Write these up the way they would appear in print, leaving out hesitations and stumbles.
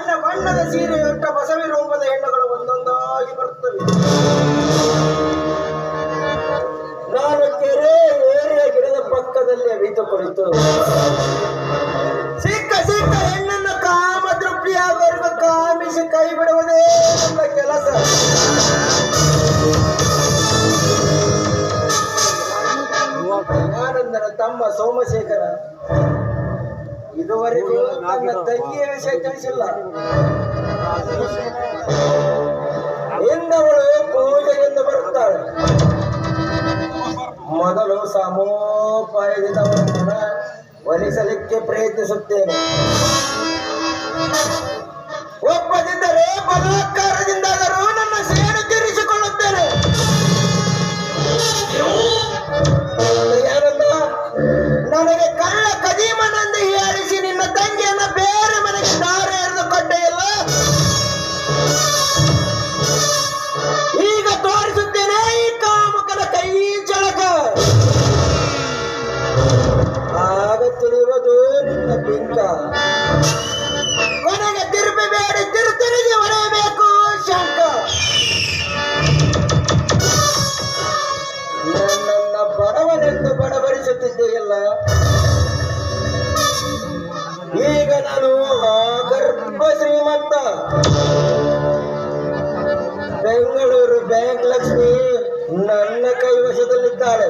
ಬಣ್ಣ ಬಣ್ಣದ ಸೀರೆಯುಟ್ಟ ಬಸವಿ ರೂಪದ ಹೆಣ್ಣುಗಳು ಒಂದೊಂದಾಗಿ ಬರುತ್ತವೆ. ನಾನು ಕೆರೆ ಏರಿಯ ಗಿಡದ ಪಕ್ಕದಲ್ಲಿ ಅವಿತು ಕುಳಿತು ಸಿಕ್ಕ ಹೆಣ್ಣನ್ನು ಕಾಮ ತೃಪ್ತಿಯಾಗುವವರೆಗೂ ಕಾಮಿಸಿ ಕೈ ಬಿಡುವುದೇ ನನ್ನ ಕೆಲಸ. ಆನಂದನ ತಮ್ಮ ಸೋಮಶೇಖರ ಇದುವರೆಗೂ ನನ್ನ ತಂಗಿಯ ವಿಷಯ ತಿಳಿಸಿಲ್ಲ. ಎಂದವಳು ಪೂಜೆಗೆಂದು ಬರುತ್ತಾಳೆ. ಮೊದಲು ಸಮೋಪಾಯದಿಂದ ಅವರನ್ನು ಒಲಿಸಲಿಕ್ಕೆ ಪ್ರಯತ್ನಿಸುತ್ತೇನೆ. ಒಪ್ಪದಿದ್ದರೆ ಬಲಾತ್ಕಾರದಿಂದಾದರೂ ನನ್ನ ಸೇಡು ತೀರಿಸಿಕೊಳ್ಳುತ್ತೇನೆ. ನನಗೆ ಕಳ್ಳ ಕದೀಮನಂದು ಹೀಯಾಳಿಸಿ ನಿನ್ನ ತಂಗಿಯನ್ನ ಬೇರೆ ಮನೆಗೆ ದಾರಿ ಎರೆದು ಕೊಟ್ಟೆಯಲ್ಲ, ಈಗ ತೋರಿಸುತ್ತೇನೆ ಈ ಕಾಮಕನ ಕೈ ಚಳಕ. ಆಗ ತಿಳಿಯುವುದು ನಿನ್ನ ಬಿಂಕ. ಕೊನೆಗೆ ತಿರುಪಿ ಬೇಡಿ ತಿರುತಿರುಗಿ ಹೊಡೆಯಬೇಕು ಶಂಕ. ನನ್ನನ್ನ ಬಡವನೆಂದು ಬಡಬಡಿಸುತ್ತಿದ್ದೆಯಲ್ಲ, ಈಗ ನಾನು ಗರ್ಭ ಶ್ರೀಮಂತ. ಬೆಂಗಳೂರು ಬ್ಯಾಂಕ್ ಲಕ್ಷ್ಮಿ ನನ್ನ ಕೈವಶದಲ್ಲಿದ್ದಾಳೆ.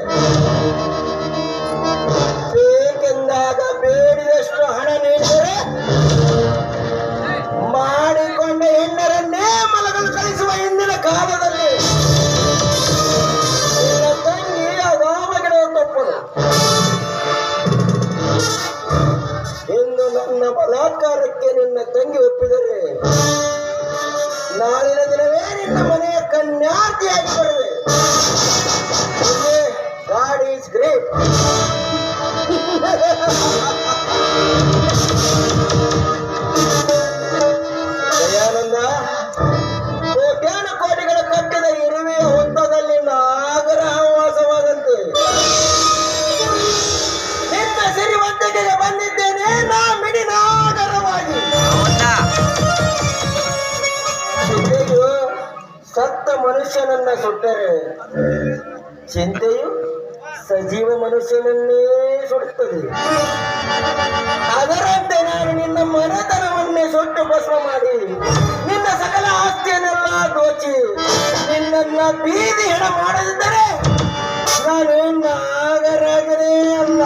ಬೇಕೆಂದಾಗ ಬೇಡಿದಷ್ಟು ಹಣ ನೀಡಿದರೆ ಮಾಡಿಕೊಂಡ ಹೆಣ್ಣರನ್ನೇ ಮಲಗಲು ಕಳಿಸುವ ಹಿಂದಿನ ಕಾಲದಲ್ಲಿ ನಿನ್ನ ತಂಗಿ ಅಗಾಮಗಿಡುವ ತಪ್ಪದು. ಇಂದು ನನ್ನ ಬಲಾತ್ಕಾರಕ್ಕೆ ನಿನ್ನ ತಂಗಿ ಒಪ್ಪಿದರೆ ನಾಳಿನ ದಿನವೇ ನಿನ್ನ ಮನೆಯ ಕನ್ಯಾರ್ಥಿಯಾಗಿ ಬರುವೆ. God is great. Dayananda, Kotian ಕೋಟಿಗಳ ಕಟ್ಟಿದ ಇರುವೆಯ ಹೊತ್ತದಲ್ಲಿ ನಾಗರ ವಾಸವಾದಂತೆ ನಿನ್ನ ಸಿರಿವಂತಿಕೆಗೆ ಬಂದಿದ್ದೇನೆ ನಾ ಮಿಡಿ ನಾಗರವಾಗಿ. ಚಿಂತೆಯು ಸತ್ತ ಮನುಷ್ಯನನ್ನ ಸುಟ್ಟರೆ ಚಿಂತೆಯು ಸಜೀವ ಮನುಷ್ಯನನ್ನೇ ಸುಡುತ್ತದೆ. ಅದರಂತೆ ನಾನು ನಿನ್ನ ಮನೆತನವನ್ನೇ ಸುಟ್ಟು ಭಸ್ಮ ಮಾಡಿ ನಿನ್ನ ಸಕಲ ಆಸ್ತಿಯನ್ನೆಲ್ಲ ದೋಚಿ ನಿನ್ನನ್ನ ಬೀದಿ ಹೆಣ ಮಾಡದಿದ್ದರೆ ನಾನು ನಾಗರಾಜನೇ ಅಲ್ಲ.